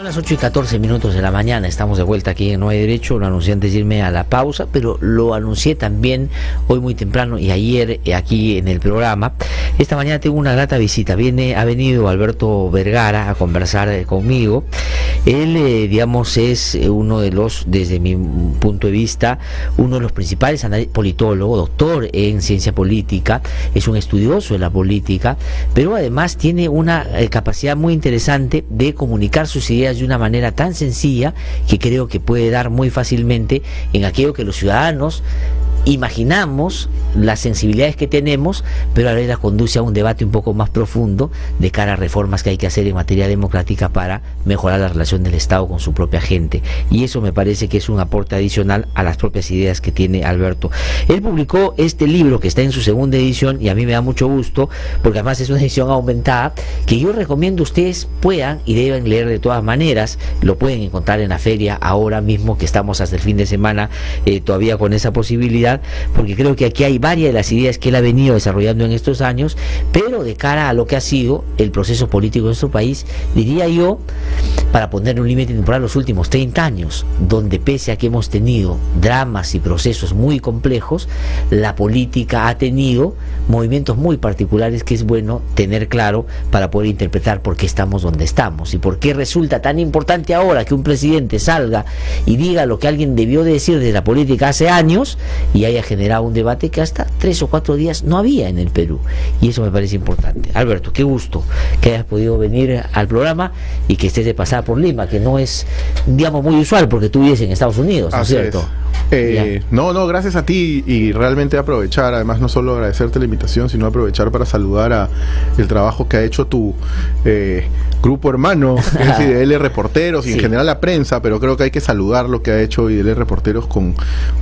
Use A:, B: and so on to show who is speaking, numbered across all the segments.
A: Son las 8:14 de la mañana, estamos de vuelta aquí en No Hay Derecho. Lo anuncié antes de irme a la pausa, pero lo anuncié también hoy muy temprano y ayer aquí en el programa. Esta mañana tengo una grata visita, ha venido Alberto Vergara a conversar conmigo. Él, digamos, es uno de los, desde mi punto de vista, uno de los principales politólogos, doctor en ciencia política, es un estudioso de la política, pero además tiene una capacidad muy interesante de comunicar sus ideas de una manera tan sencilla que creo que puede dar muy fácilmente en aquello que los ciudadanos imaginamos, las sensibilidades que tenemos, pero a la vez la conduce a un debate un poco más profundo de cara a reformas que hay que hacer en materia democrática para mejorar la relación del Estado con su propia gente, y eso me parece que es un aporte adicional a las propias ideas que tiene Alberto. Él publicó este libro que está en su segunda edición y a mí me da mucho gusto porque además es una edición aumentada que yo recomiendo ustedes puedan y deben leer de todas maneras. Lo pueden encontrar en la feria ahora mismo, que estamos hasta el fin de semana todavía con esa posibilidad, porque creo que aquí hay varias de las ideas que él ha venido desarrollando en estos años, pero de cara a lo que ha sido el proceso político de nuestro país, diría yo, para poner un límite temporal, los últimos 30 años, donde pese a que hemos tenido dramas y procesos muy complejos, la política ha tenido movimientos muy particulares que es bueno tener claro para poder interpretar por qué estamos donde estamos y por qué resulta tan importante ahora que un presidente salga y diga lo que alguien debió decir desde la política hace años y haya generado un debate que hasta 3 o 4 días no había en el Perú, y eso me parece importante. Alberto, qué gusto que hayas podido venir al programa y que estés de pasada por Lima, que no es, digamos, muy usual porque tú vives en Estados Unidos, ¿no es cierto?
B: No, gracias a ti, y realmente aprovechar, además no solo agradecerte la invitación, sino aprovechar para saludar a el trabajo que ha hecho tu grupo hermano, es IDL Reporteros, y en general la prensa, pero creo que hay que saludar lo que ha hecho IDL Reporteros con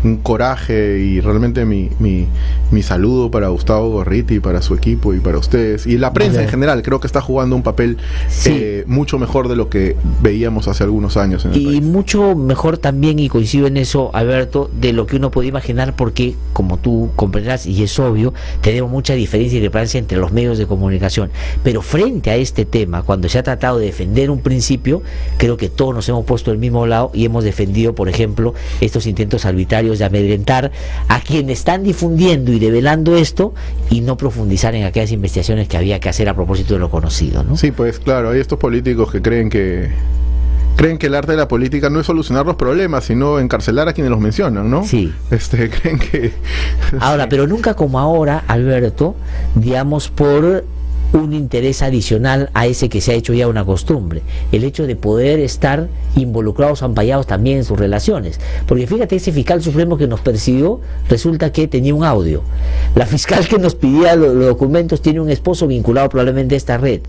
B: un coraje, y realmente mi saludo para Gustavo Gorriti, para su equipo y para ustedes, y la prensa en general. Creo que está jugando un papel mucho mejor de lo que veíamos hace algunos años en el país.
A: Mucho mejor también, y coincido en eso, Alberto, de lo que uno podía imaginar, porque como tú comprenderás, y es obvio, tenemos mucha diferencia y discrepancia entre los medios de comunicación, pero frente a este tema, cuando se ha tratado de defender un principio, creo que todos nos hemos puesto del mismo lado y hemos defendido, por ejemplo, estos intentos arbitrarios de amedrentar a quienes están difundiendo y develando esto y no profundizar en aquellas investigaciones que había que hacer a propósito de lo conocido, ¿no?
B: Sí, pues claro, hay estos políticos que creen que el arte de la política no es solucionar los problemas, sino encarcelar a quienes los mencionan, ¿no?
A: Sí.
B: Creen que...
A: Ahora, pero nunca como ahora, Alberto, digamos, por un interés adicional a ese que se ha hecho ya una costumbre, el hecho de poder estar involucrados, ampallados también en sus relaciones, porque fíjate, ese fiscal supremo que nos persiguió, resulta que tenía un audio. La fiscal que nos pedía los documentos tiene un esposo vinculado probablemente a esta red.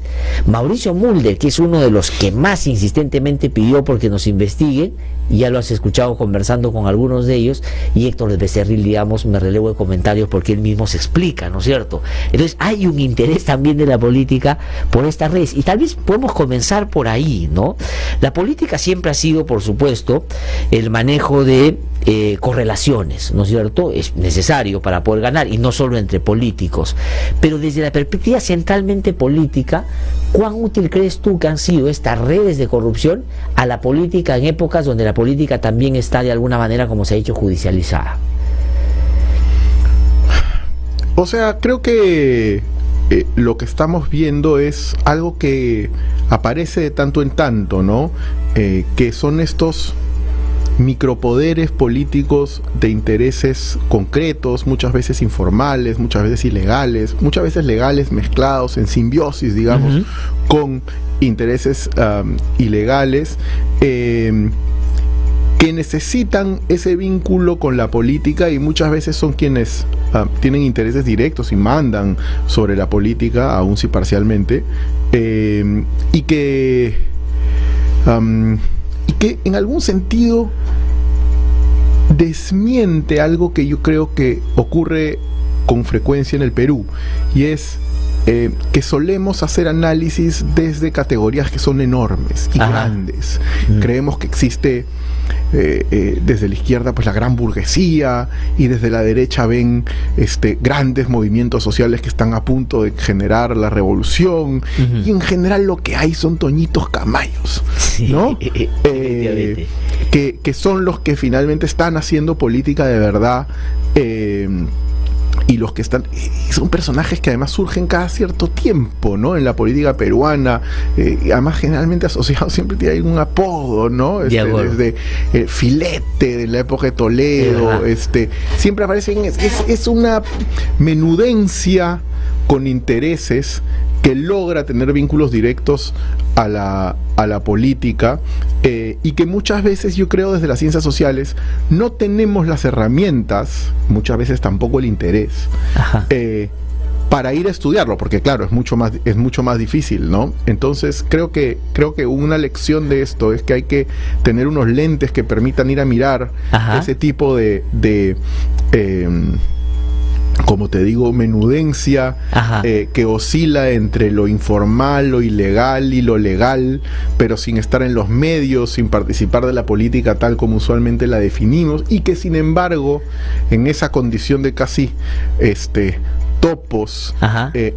A: Mauricio Mulder, que es uno de los que más insistentemente pidió porque nos investiguen, y ya lo has escuchado conversando con algunos de ellos, y Héctor de Becerril, digamos, me relevo de comentarios porque él mismo se explica, ¿no es cierto? Entonces hay un interés también de la política por estas redes, y tal vez podemos comenzar por ahí, ¿no? La política siempre ha sido, por supuesto, el manejo de correlaciones, ¿no es cierto? Es necesario para poder ganar, y no solo entre políticos, pero desde la perspectiva centralmente política, ¿cuán útil crees tú que han sido estas redes de corrupción a la política en épocas donde la política también está de alguna manera, como se ha dicho, judicializada?
B: O sea, creo que lo que estamos viendo es algo que aparece de tanto en tanto, ¿no? Que son estos micropoderes políticos de intereses concretos, muchas veces informales, muchas veces ilegales, muchas veces legales, mezclados en simbiosis, digamos, con intereses ilegales, que necesitan ese vínculo con la política, y muchas veces son quienes tienen intereses directos y mandan sobre la política, aun si parcialmente, y que en algún sentido desmiente algo que yo creo que ocurre con frecuencia en el Perú, y es que solemos hacer análisis desde categorías que son enormes y grandes. Creemos que existe desde la izquierda pues la gran burguesía, y desde la derecha ven grandes movimientos sociales que están a punto de generar la revolución, y en general lo que hay son Toñitos Camayos, ¿no? Que son los que finalmente están haciendo política de verdad, y los que están, son personajes que además surgen cada cierto tiempo, ¿no? En la política peruana, y además generalmente asociados, siempre tiene un apodo, ¿no? Desde Filete, de la época de Toledo, siempre aparecen, es una menudencia con intereses que logra tener vínculos directos a la política, y que muchas veces, yo creo, desde las ciencias sociales no tenemos las herramientas, muchas veces tampoco el interés, para ir a estudiarlo, porque claro, es mucho más difícil, ¿no? Entonces creo que una lección de esto es que hay que tener unos lentes que permitan ir a mirar ese tipo de como te digo, menudencia, que oscila entre lo informal, lo ilegal y lo legal, pero sin estar en los medios, sin participar de la política tal como usualmente la definimos, y que sin embargo, en esa condición de casi topos,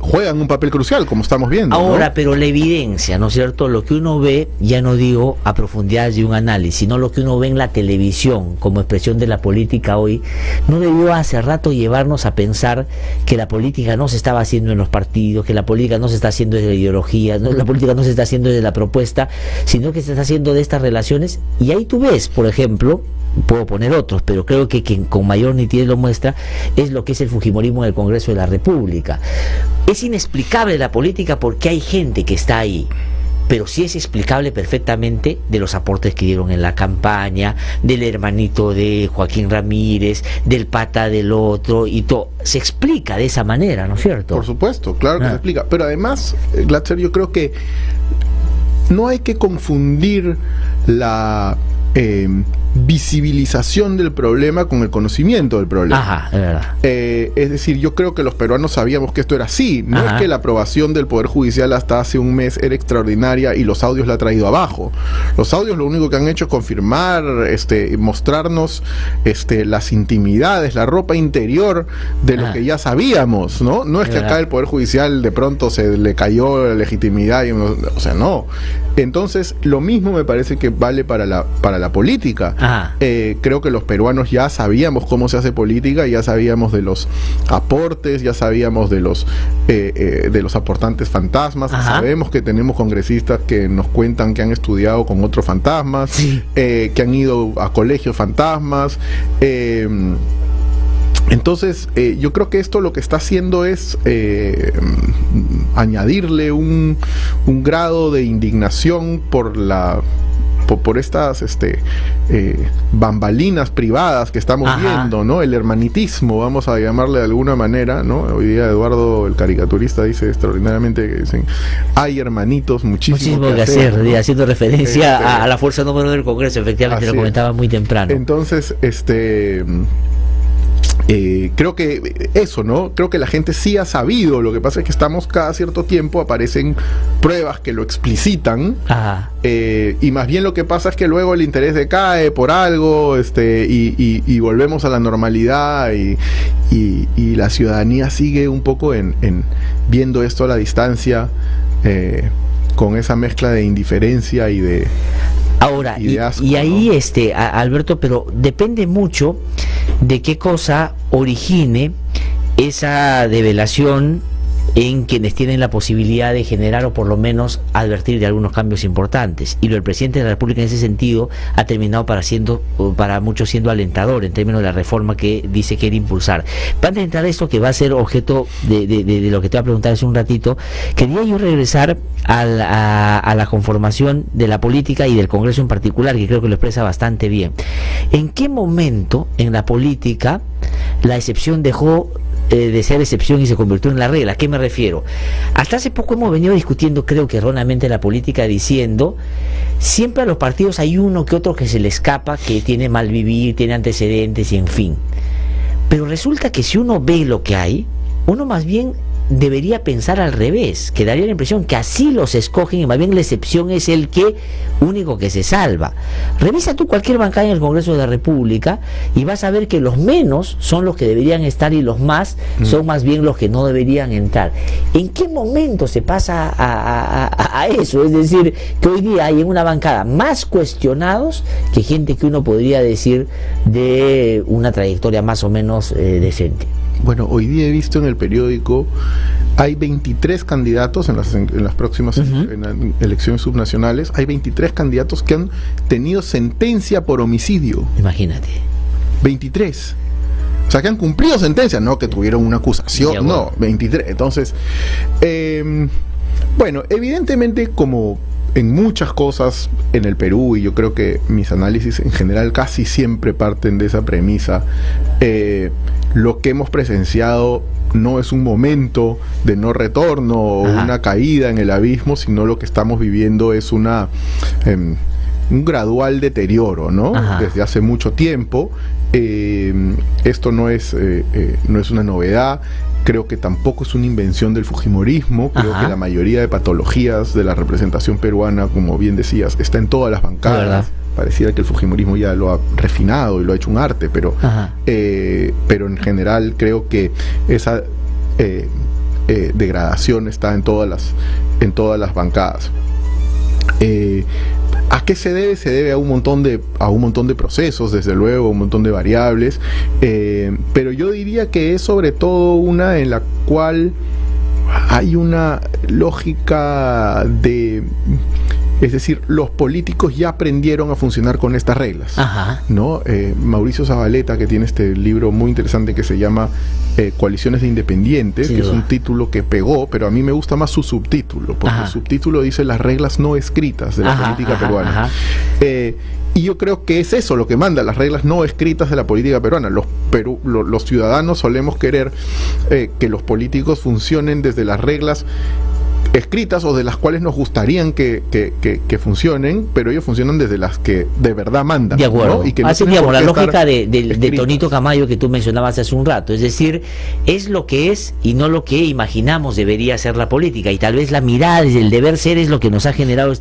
B: juegan un papel crucial, como estamos viendo.
A: Ahora,
B: ¿no?
A: pero la evidencia, ¿no es cierto? Lo que uno ve, ya no digo a profundidad de un análisis, sino lo que uno ve en la televisión como expresión de la política hoy, no debió hace rato llevarnos a pensar que la política no se estaba haciendo en los partidos, que la política no se está haciendo desde la ideología, la política no se está haciendo desde la propuesta, sino que se está haciendo de estas relaciones. Y ahí tú ves, por ejemplo, puedo poner otros, pero creo que quien con mayor nitidez lo muestra es lo que es el fujimorismo en el Congreso de la República. Es inexplicable la política porque hay gente que está ahí, pero sí es explicable perfectamente de los aportes que dieron en la campaña, del hermanito de Joaquín Ramírez, del pata del otro, y todo. Se explica de esa manera, ¿no es cierto?
B: Por supuesto, claro que se explica. Pero además, Glatzer, yo creo que no hay que confundir la visibilización del problema con el conocimiento del problema.
A: Es verdad.
B: Es decir, yo creo que los peruanos sabíamos que esto era así. No es que la aprobación del Poder Judicial hasta hace un mes era extraordinaria y los audios la ha traído abajo. Los audios lo único que han hecho es confirmar, mostrarnos las intimidades, la ropa interior de lo que ya sabíamos, ¿no? No es que acá el Poder Judicial de pronto se le cayó la legitimidad, o sea, no. Entonces, lo mismo me parece que vale para la política. Creo que los peruanos ya sabíamos cómo se hace política, ya sabíamos de los aportes, ya sabíamos de los aportantes fantasmas, sabemos que tenemos congresistas que nos cuentan que han estudiado con otros fantasmas, que han ido a colegios fantasmas. Entonces, yo creo que esto lo que está haciendo es añadirle un grado de indignación por estas bambalinas privadas que estamos viendo, ¿no? El hermanitismo, vamos a llamarle de alguna manera, ¿no? Hoy día Eduardo, el caricaturista, dice extraordinariamente que dicen, hay hermanitos, muchísimo que hacer, ¿no?
A: Haciendo referencia a la fuerza número del Congreso, efectivamente, lo comentaba muy temprano.
B: Entonces, creo que eso, ¿no? Creo que la gente sí ha sabido. Lo que pasa es que cada cierto tiempo aparecen pruebas que lo explicitan, y más bien lo que pasa es que luego el interés decae por algo, y volvemos a la normalidad, y la ciudadanía sigue un poco en viendo esto a la distancia, con esa mezcla de indiferencia y de...
A: Ahora, y ahí, ¿no? Alberto, pero depende mucho de qué cosa origine esa develación en quienes tienen la posibilidad de generar o por lo menos advertir de algunos cambios importantes. Y lo del presidente de la República en ese sentido ha terminado para muchos siendo alentador en términos de la reforma que dice quiere impulsar. Para entrar a esto que va a ser objeto de lo que te voy a preguntar hace un ratito, quería yo regresar a la conformación de la política y del Congreso en particular, que creo que lo expresa bastante bien. ¿En qué momento en la política la excepción dejó de ser excepción y se convirtió en la regla? ¿A qué me refiero? Hasta hace poco hemos venido discutiendo, creo que erróneamente, la política, diciendo siempre a los partidos hay uno que otro que se le escapa, que tiene mal vivir, tiene antecedentes y en fin. Pero resulta que si uno ve lo que hay, uno más bien debería pensar al revés, que daría la impresión que así los escogen y más bien la excepción es el que único que se salva. Revisa tú cualquier bancada en el Congreso de la República y vas a ver que los menos son los que deberían estar y los más son más bien los que no deberían entrar. ¿En qué momento se pasa a eso? Es decir, que hoy día hay en una bancada más cuestionados que gente que uno podría decir de una trayectoria más o menos decente.
B: Bueno, hoy día he visto en el periódico, hay 23 candidatos en las próximas en las elecciones subnacionales, hay 23 candidatos que han tenido sentencia por homicidio.
A: Imagínate.
B: 23. O sea, que han cumplido sentencia, no que tuvieron una acusación, ya, bueno. No, 23. Entonces, bueno, evidentemente como en muchas cosas en el Perú, y yo creo que mis análisis en general casi siempre parten de esa premisa, lo que hemos presenciado no es un momento de no retorno o una caída en el abismo, sino lo que estamos viviendo es un gradual deterioro, ¿no? Desde hace mucho tiempo. Esto no es una novedad. Creo que tampoco es una invención del fujimorismo. Creo que la mayoría de patologías de la representación peruana, como bien decías, está en todas las bancadas. Pareciera que el fujimorismo ya lo ha refinado y lo ha hecho un arte, pero en general creo que esa degradación está en todas las bancadas. ¿A qué se debe? Se debe a un montón de procesos, desde luego, un montón de variables, pero yo diría que es sobre todo una en la cual hay una lógica de... Es decir, los políticos ya aprendieron a funcionar con estas reglas, ¿no? Mauricio Zabaleta, que tiene este libro muy interesante que se llama Coaliciones de Independientes, que es un título que pegó, pero a mí me gusta más su subtítulo, porque el subtítulo dice las reglas no escritas de la política peruana. Y yo creo que es eso lo que manda, las reglas no escritas de la política peruana. Los ciudadanos solemos querer que los políticos funcionen desde las reglas escritas o de las cuales nos gustarían que funcionen, pero ellos funcionan desde las que de verdad mandan.
A: De acuerdo.
B: ¿No? Y que no
A: así, digamos, la lógica de Tonito Camayo que tú mencionabas hace un rato, es decir, es lo que es y no lo que imaginamos debería ser la política, y tal vez la mirada desde el deber ser es lo que nos ha generado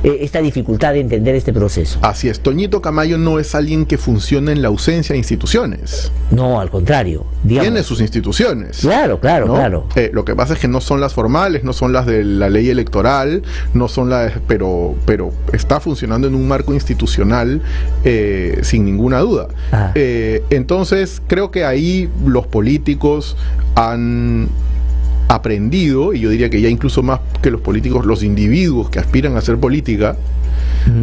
A: esta dificultad de entender este proceso.
B: Así es, Toñito Camayo no es alguien que funciona en la ausencia de instituciones.
A: No, al contrario. Digamos.
B: Tiene sus instituciones.
A: Claro.
B: Lo que pasa es que no son las formales, no son las de la ley electoral, no son las, pero está funcionando en un marco institucional sin ninguna duda. Entonces creo que ahí los políticos han aprendido, y yo diría que ya incluso más que los políticos, los individuos que aspiran a hacer política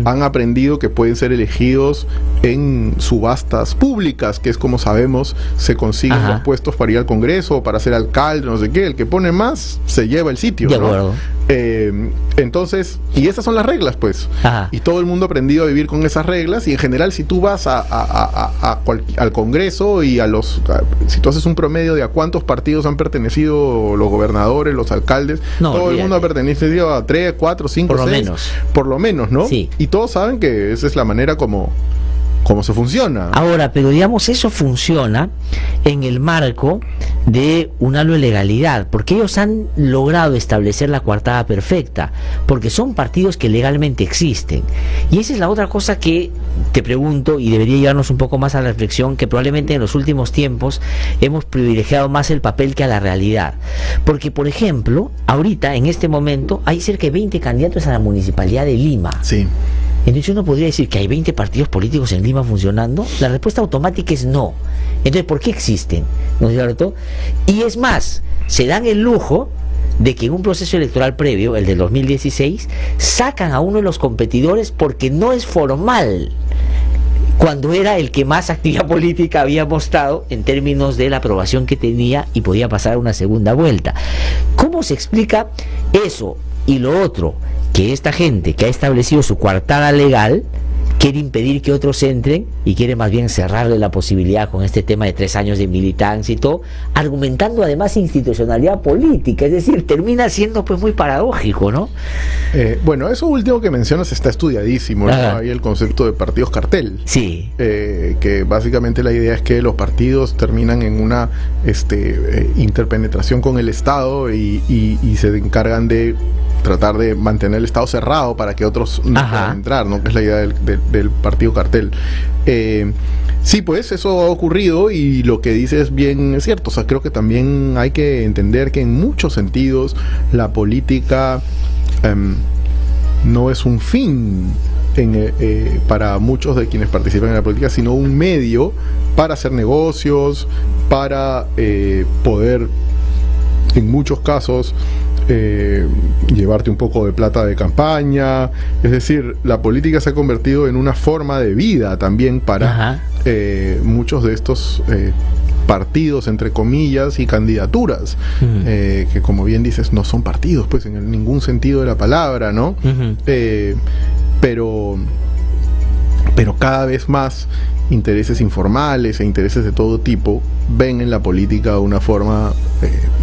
B: han aprendido que pueden ser elegidos en subastas públicas, que es como sabemos se consiguen los puestos para ir al Congreso o para ser alcalde, no sé qué. El que pone más se lleva el sitio,
A: de acuerdo.
B: Entonces, y esas son las reglas, pues. Y todo el mundo ha aprendido a vivir con esas reglas, y en general si tú vas al Congreso y si tú haces un promedio de a cuántos partidos han pertenecido los gobernadores, los alcaldes, todo el mundo ha pertenecido a 3, 4, 5, 6. Por lo menos, ¿no?
A: Sí.
B: Y todos saben que esa es la manera como se funciona.
A: Ahora, pero digamos, eso funciona en el marco de un halo de legalidad, porque ellos han logrado establecer la coartada perfecta, porque son partidos que legalmente existen. Y esa es la otra cosa que te pregunto, y debería llevarnos un poco más a la reflexión, que probablemente en los últimos tiempos hemos privilegiado más el papel que a la realidad. Porque, por ejemplo, ahorita, en este momento, hay cerca de 20 candidatos a la Municipalidad de Lima.
B: Sí.
A: Entonces uno podría decir que hay 20 partidos políticos en Lima funcionando. La respuesta automática es no. Entonces, ¿por qué existen? ¿No es cierto? Y es más, se dan el lujo de que en un proceso electoral previo, el del 2016, sacan a uno de los competidores porque no es formal, cuando era el que más actividad política había mostrado en términos de la aprobación que tenía y podía pasar a una segunda vuelta. ¿Cómo se explica eso? Y lo otro, que esta gente que ha establecido su coartada legal quiere impedir que otros entren y quiere más bien cerrarle la posibilidad con este tema de 3 años de militancia y todo, argumentando además institucionalidad política, es decir, termina siendo pues muy paradójico, ¿no?
B: Bueno, eso último que mencionas está estudiadísimo, ¿no? Hay el concepto de partidos cartel.
A: Sí.
B: Que básicamente la idea es que los partidos terminan en una interpenetración con el Estado y se encargan de tratar de mantener el Estado cerrado para que otros no puedan entrar, ¿no? Que es la idea del partido cartel. Sí, pues eso ha ocurrido y lo que dice es bien cierto. O sea, creo que también hay que entender que en muchos sentidos la política no es un fin para muchos de quienes participan en la política, sino un medio para hacer negocios, para poder, en muchos casos, llevarte un poco de plata de campaña. Es decir, la política se ha convertido en una forma de vida también para muchos de estos partidos, entre comillas, y candidaturas, que como bien dices, no son partidos, pues en ningún sentido de la palabra, ¿no? Pero cada vez más intereses informales e intereses de todo tipo ven en la política una forma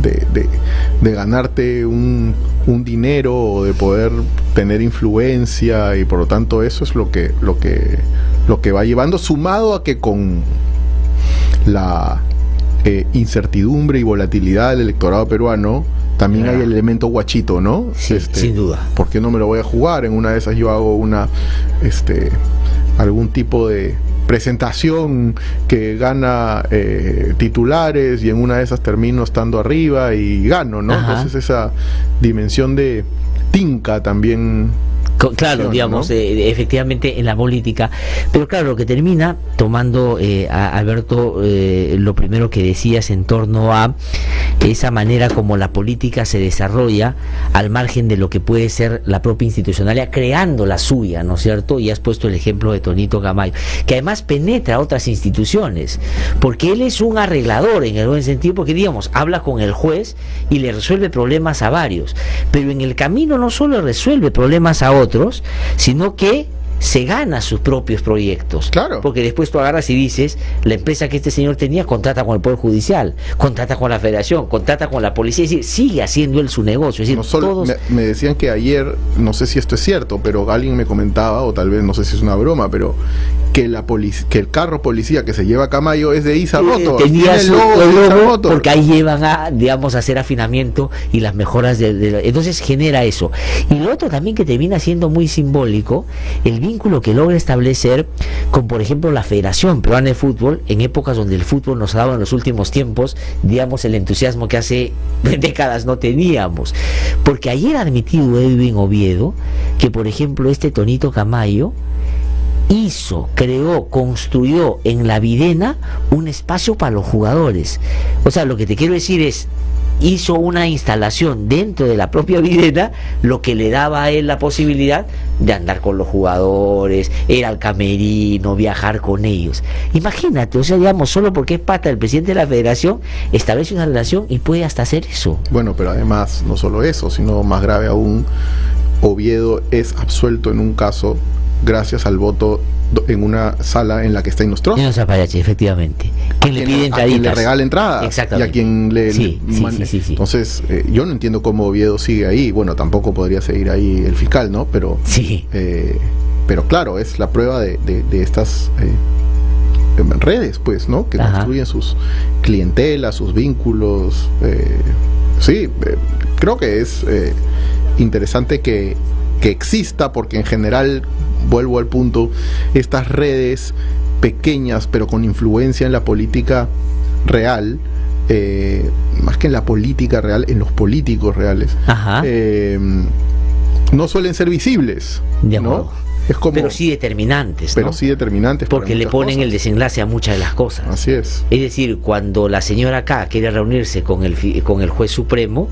B: de ganarte un dinero o de poder tener influencia, y por lo tanto eso es lo que va llevando, sumado a que con la incertidumbre y volatilidad del electorado peruano también hay el elemento guachito, ¿no?
A: Sí, sin duda.
B: ¿Por qué no me lo voy a jugar? En una de esas yo hago algún tipo de presentación que gana titulares, y en una de esas termino estando arriba y gano, ¿no? Entonces esa dimensión de tinca también
A: Claro, digamos, ¿no? Efectivamente en la política, pero claro, lo que termina tomando Alberto, lo primero que decías en torno a esa manera como la política se desarrolla al margen de lo que puede ser la propia institucionalidad, creando la suya, ¿no es cierto? Y has puesto el ejemplo de Tonito Camayo, que además penetra otras instituciones, porque él es un arreglador en el buen sentido, porque digamos, habla con el juez y le resuelve problemas a varios, pero en el camino no solo resuelve problemas a otros, sino que se gana sus propios proyectos.
B: Claro.
A: Porque después tú agarras y dices, la empresa que este señor tenía contrata con el Poder Judicial, contrata con la Federación, contrata con la policía, es decir, sigue haciendo él su negocio. Es decir,
B: no solo,
A: todos...
B: me decían que ayer, no sé si esto es cierto, pero alguien me comentaba, o tal vez no sé si es una broma, pero que el carro policía que se lleva a Camayo es de Isa Motors.
A: Tenía el logo, porque ahí llevan a, digamos, a hacer afinamiento y las mejoras entonces genera eso. Y lo otro también que termina siendo muy simbólico, el vínculo que logra establecer con, por ejemplo, la Federación Peruana de Fútbol, en épocas donde el fútbol nos ha dado en los últimos tiempos, digamos, el entusiasmo que hace décadas no teníamos. Porque ayer ha admitido Edwin Oviedo que, por ejemplo, este Tonito Camayo creó, construyó en la Videna un espacio para los jugadores. O sea, lo que te quiero decir es, hizo una instalación dentro de la propia Videna, lo que le daba a él la posibilidad de andar con los jugadores, ir al camerino, viajar con ellos. Imagínate, o sea, digamos, solo porque es pata del presidente de la Federación, establece una relación y puede hasta hacer eso.
B: Bueno, pero además, no solo eso, sino más grave aún, Oviedo es absuelto en un caso gracias al voto en una sala en la que está Inostroza.
A: En Zapalache, efectivamente. Quien le pide entraditas. A quien
B: le regala entrada.
A: Exactamente.
B: Y a quien le...
A: Sí.
B: Entonces, yo no entiendo cómo Oviedo sigue ahí. Bueno, tampoco podría seguir ahí el fiscal, ¿no? Pero
A: sí.
B: Pero claro, es la prueba de estas redes, pues, ¿no? Que construyen sus clientelas, sus vínculos. Creo que es interesante que exista, porque en general, vuelvo al punto, estas redes pequeñas pero con influencia en la política real, más que en la política real, en los políticos reales, no suelen ser visibles, ¿no? Es como,
A: pero sí determinantes, ¿no?
B: Pero sí determinantes,
A: porque le ponen el desenlace a muchas de las cosas.
B: Así es.
A: Es decir, cuando la señora K quiere reunirse con el juez supremo,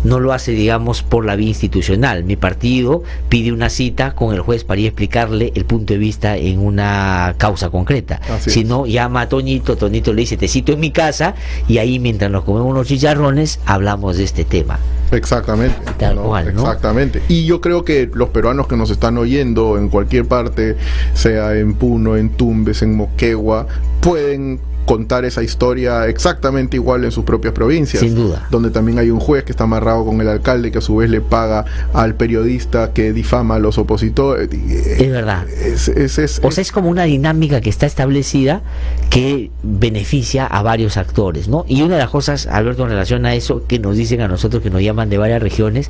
A: no lo hace, digamos, por la vía institucional. Mi partido pide una cita con el juez para ir a explicarle el punto de vista en una causa concreta. Si no, llama a Toñito, Toñito le dice, te cito en mi casa, y ahí mientras nos comemos unos chicharrones, hablamos de este tema.
B: Exactamente.
A: Tal cual, ¿no?
B: Exactamente. Y yo creo que los peruanos que nos están oyendo en cualquier parte, sea en Puno, en Tumbes, en Moquegua, pueden contar esa historia exactamente igual en sus propias provincias.
A: Sin duda.
B: Donde también hay un juez que está amarrado con el alcalde, que a su vez le paga al periodista que difama a los opositores.
A: Es verdad. O sea, es como una dinámica que está establecida que beneficia a varios actores, ¿no? Y una de las cosas, Alberto, en relación a eso, que nos dicen a nosotros, que nos llaman de varias regiones,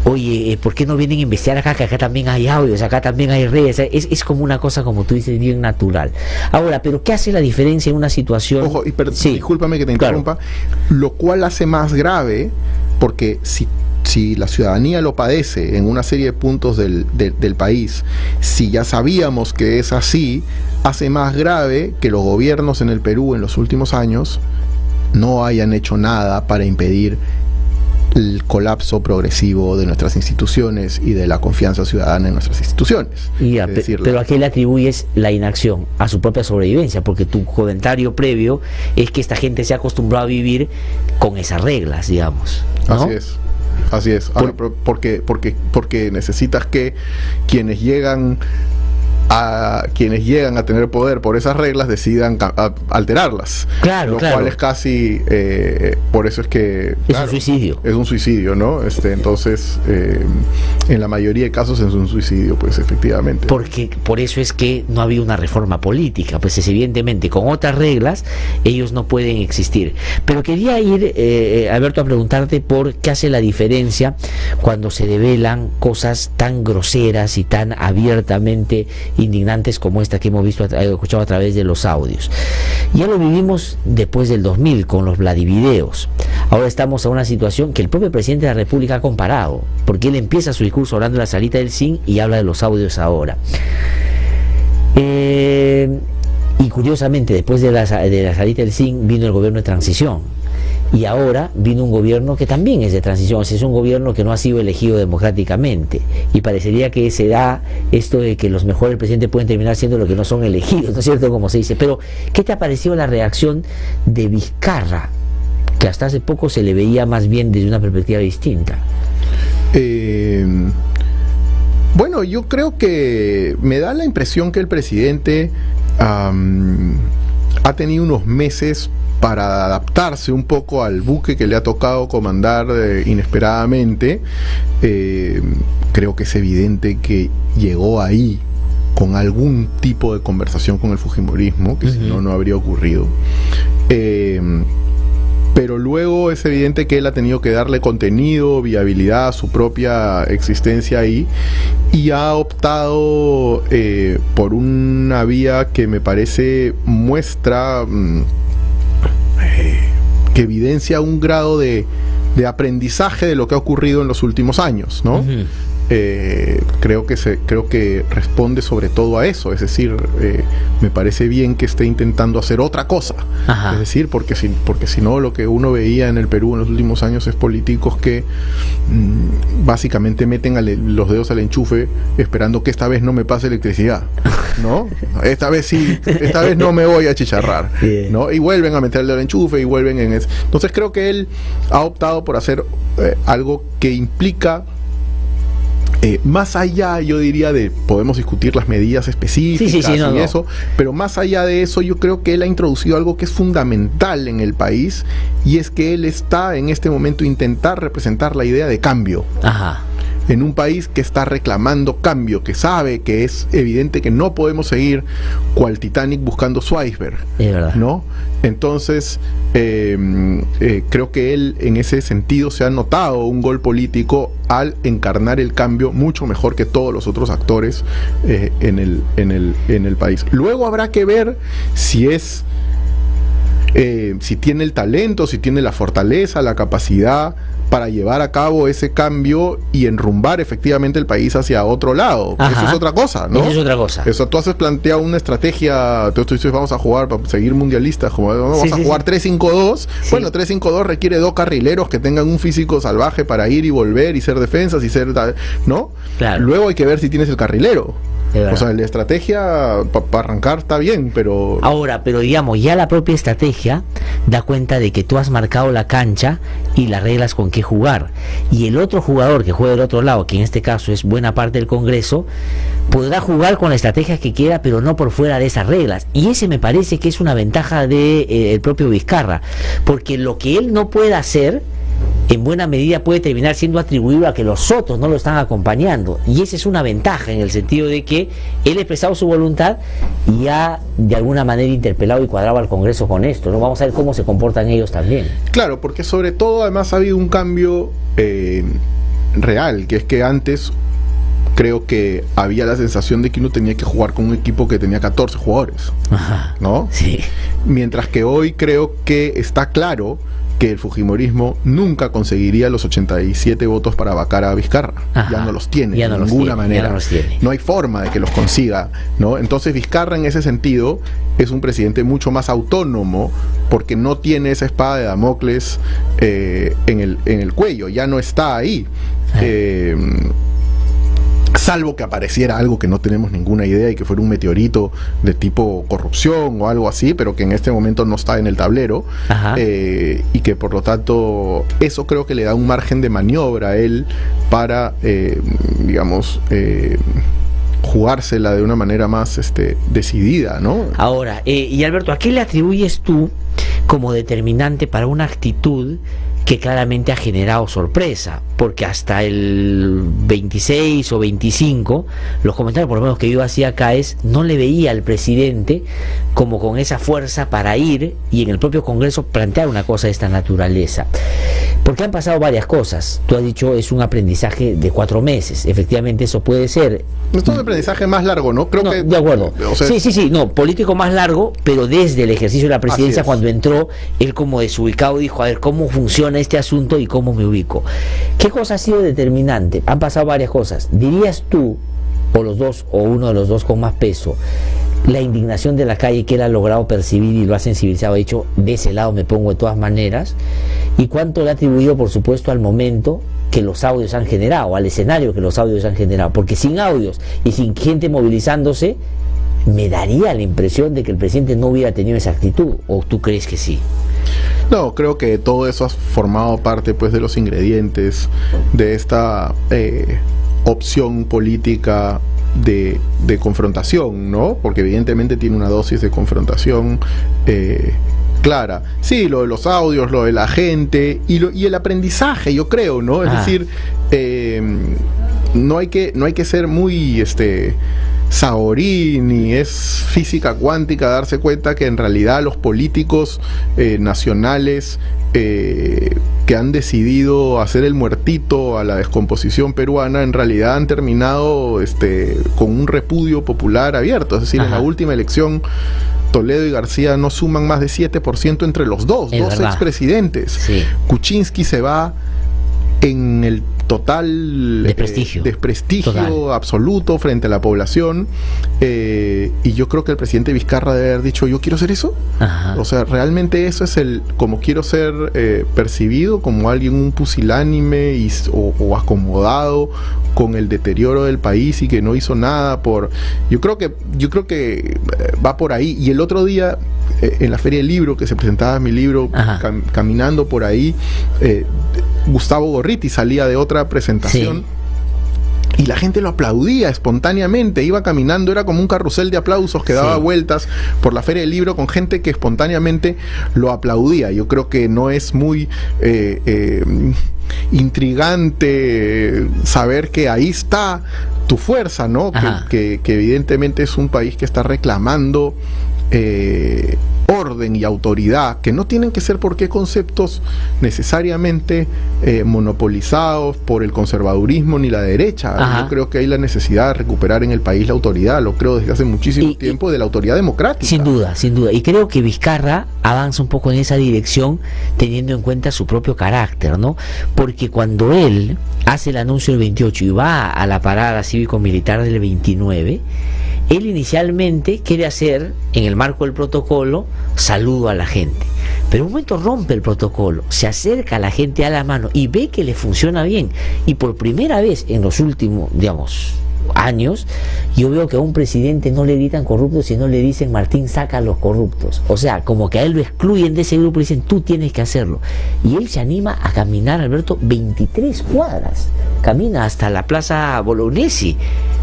A: oye, ¿por qué no vienen a investigar acá? Que acá también hay audios, acá también hay redes. Es como una cosa, como tú dices, bien natural. Ahora, ¿pero qué hace la diferencia en una situación?
B: Ojo, discúlpame que te interrumpa, claro. Lo cual hace más grave, porque si la ciudadanía lo padece en una serie de puntos del país, si ya sabíamos que es así, hace más grave que los gobiernos en el Perú en los últimos años no hayan hecho nada para impedir el colapso progresivo de nuestras instituciones y de la confianza ciudadana en nuestras instituciones.
A: Pero ¿a qué le atribuyes la inacción? A su propia sobrevivencia, porque tu comentario previo es que esta gente se ha acostumbrado a vivir con esas reglas, digamos, ¿no?
B: Así es. Ahora, porque necesitas que quienes llegan a tener poder por esas reglas decidan alterarlas.
A: Claro,
B: lo cual es casi, por eso es que...
A: Es un suicidio.
B: Es un suicidio, ¿no? Entonces, en la mayoría de casos es un suicidio, pues efectivamente.
A: Porque por eso es que no ha habido una reforma política, pues es evidentemente con otras reglas ellos no pueden existir. Pero quería ir, Alberto, a preguntarte por qué hace la diferencia cuando se develan cosas tan groseras y tan abiertamente indignantes como esta que hemos visto, escuchado a través de los audios. Ya lo vivimos después del 2000 con los Vladivideos. Ahora estamos a una situación que el propio presidente de la República ha comparado, porque él empieza su discurso hablando de la salita del zinc y habla de los audios ahora. Y curiosamente, después de la salita del zinc vino el gobierno de transición. Y ahora vino un gobierno que también es de transición, o sea, es un gobierno que no ha sido elegido democráticamente. Y parecería que se da esto de que los mejores presidentes pueden terminar siendo los que no son elegidos, ¿no es cierto? Como se dice. Pero, ¿qué te ha parecido la reacción de Vizcarra? Que hasta hace poco se le veía más bien desde una perspectiva distinta.
B: Bueno, yo creo que me da la impresión que el presidente ha tenido unos meses para adaptarse un poco al buque que le ha tocado comandar inesperadamente. Creo que es evidente que llegó ahí con algún tipo de conversación con el fujimorismo, que si no, no habría ocurrido. Pero luego es evidente que él ha tenido que darle contenido, viabilidad a su propia existencia ahí, y ha optado por una vía que me parece muestra... que evidencia un grado de aprendizaje de lo que ha ocurrido en los últimos años, ¿no? Creo que responde sobre todo a eso, es decir, me parece bien que esté intentando hacer otra cosa. Es decir, porque si no, lo que uno veía en el Perú en los últimos años es políticos que básicamente meten los dedos al enchufe esperando que esta vez no me pase electricidad, ¿no? Esta vez sí, esta vez no me voy a chicharrar, ¿no? Y vuelven a meterle al enchufe y vuelven en eso. Entonces creo que él ha optado por hacer algo que implica más allá, yo diría, podemos discutir las medidas específicas eso, pero más allá de eso, yo creo que él ha introducido algo que es fundamental en el país, y es que él está en este momento intentar representar la idea de cambio. En un país que está reclamando cambio, que sabe que es evidente que no podemos seguir cual Titanic buscando su iceberg, ¿no? Entonces, creo que él en ese sentido se ha notado un gol político al encarnar el cambio mucho mejor que todos los otros actores en el país. Luego habrá que ver si es si tiene el talento, si tiene la fortaleza, la capacidad para llevar a cabo ese cambio y enrumbar efectivamente el país hacia otro lado.
A: Ajá.
B: Eso es otra cosa, ¿no?
A: Eso es otra cosa.
B: Eso, tú has planteado una estrategia, tú dices, vamos a jugar para seguir mundialistas, como vamos
A: Sí,
B: a
A: sí,
B: jugar 3-5-2.
A: Sí.
B: Bueno, 3-5-2 requiere 2 carrileros que tengan un físico salvaje para ir y volver y ser defensas y ser, ¿no?
A: Claro.
B: Luego hay que ver si tienes el carrilero.
A: Es
B: O sea,
A: verdad.
B: la estrategia para arrancar está bien, pero...
A: Ahora, pero digamos, ya la propia estrategia da cuenta de que tú has marcado la cancha y las reglas con qué jugar. Y el otro jugador que juega del otro lado, que en este caso es buena parte del Congreso, podrá jugar con la estrategia que quiera, pero no por fuera de esas reglas. Y ese me parece que es una ventaja de el propio Vizcarra, porque lo que él no puede hacer, en buena medida puede terminar siendo atribuido a que los otros no lo están acompañando, y esa es una ventaja en el sentido de que él ha expresado su voluntad y ha de alguna manera interpelado y cuadrado al Congreso con esto, ¿no? Vamos a ver cómo se comportan ellos también.
B: Claro, porque sobre todo además ha habido un cambio real, que es que antes creo que había la sensación de que uno tenía que jugar con un equipo que tenía 14 jugadores,
A: Ajá.
B: ¿no?
A: Sí.
B: Mientras que hoy creo que está claro que el fujimorismo nunca conseguiría los 87 votos para vacar a Vizcarra.
A: Ajá.
B: Ya no los tiene
A: Ya
B: de
A: no los
B: ninguna
A: tiene,
B: manera.
A: ya no los tiene.
B: No hay forma de que los consiga, ¿no? Entonces Vizcarra en ese sentido es un presidente mucho más autónomo porque no tiene esa espada de Damocles en el cuello, ya no está ahí. Salvo que apareciera algo que no tenemos ninguna idea y que fuera un meteorito de tipo corrupción o algo así, pero que en este momento no está en el tablero.
A: Ajá.
B: Y que por lo tanto eso creo que le da un margen de maniobra a él para, digamos, jugársela de una manera más decidida, ¿no?
A: Ahora, y Alberto, ¿a qué le atribuyes tú como determinante para una actitud que claramente ha generado sorpresa? Porque hasta el 26 o 25, los comentarios por lo menos que yo hacía acá es, no le veía al presidente como con esa fuerza para ir y en el propio Congreso plantear una cosa de esta naturaleza. Porque han pasado varias cosas. Tú has dicho, es un aprendizaje de 4 meses. Efectivamente eso puede ser.
B: Esto es un aprendizaje más largo, ¿no? Creo
A: No,
B: que...
A: de acuerdo.
B: O sea,
A: Sí, no, político más largo, pero desde el ejercicio de la presidencia,
B: es.
A: cuando entró, él como desubicado dijo, a ver, ¿cómo funciona este asunto y cómo me ubico? ¿Qué cosa ha sido determinante? Han pasado varias cosas. ¿Dirías tú, o los dos, o uno de los dos con más peso, la indignación de la calle que él ha logrado percibir y lo ha sensibilizado, ha dicho, de ese lado me pongo de todas maneras? ¿Y cuánto le ha atribuido, por supuesto, al momento que los audios han generado, al escenario que los audios han generado? Porque sin audios y sin gente movilizándose, me daría la impresión de que el presidente no hubiera tenido esa actitud. ¿O tú crees que sí?
B: No, creo que todo eso ha formado parte, pues, de los ingredientes de esta opción política de confrontación, ¿no? Porque evidentemente tiene una dosis de confrontación clara. Sí, lo de los audios, lo de la gente y el aprendizaje, yo creo, ¿no? Es decir, no hay que ser muy saorí ni es física cuántica darse cuenta que en realidad los políticos nacionales que han decidido hacer el muertito a la descomposición peruana en realidad han terminado con un repudio popular abierto. Es decir,
A: Ajá.
B: en la última elección Toledo y García no suman más de 7% entre los dos
A: verdad.
B: expresidentes.
A: Sí.
B: Kuczynski se va en el total
A: Desprestigio.
B: desprestigio
A: Total.
B: absoluto frente a la población, y yo creo que el presidente Vizcarra debe haber dicho, yo quiero hacer eso.
A: Ajá.
B: O sea, realmente eso es como quiero ser percibido, como alguien un pusilánime o acomodado con el deterioro del país y que no hizo nada yo creo que va por ahí. Y el otro día en la Feria del Libro, que se presentaba mi libro, caminando por ahí, Gustavo Gorriti salía de otra presentación.
A: Sí.
B: Y la gente lo aplaudía espontáneamente, iba caminando, era como un carrusel de aplausos que daba vueltas por la Feria del Libro con gente que espontáneamente lo aplaudía. Yo creo que no es muy intrigante saber que ahí está tu fuerza, ¿no? Que evidentemente es un país que está reclamando orden y autoridad, que no tienen que ser por qué conceptos necesariamente monopolizados por el conservadurismo ni la derecha. Yo creo que hay la necesidad de recuperar en el país la autoridad, lo creo desde hace muchísimo tiempo, de la autoridad democrática.
A: Sin duda, sin duda. Y creo que Vizcarra avanza un poco en esa dirección teniendo en cuenta su propio carácter, ¿no? Porque cuando él hace el anuncio del 28 y va a la parada cívico-militar del 29, él inicialmente quiere hacer, en el marco del protocolo, saludo a la gente. Pero en un momento rompe el protocolo, se acerca a la gente a la mano y ve que le funciona bien. Y por primera vez en los últimos, digamos, años, yo veo que a un presidente no le gritan corruptos, sino le dicen: Martín, saca a los corruptos. O sea, como que a él lo excluyen de ese grupo y dicen: tú tienes que hacerlo. Y él se anima a caminar, Alberto, 23 cuadras. Camina hasta la Plaza Bolognesi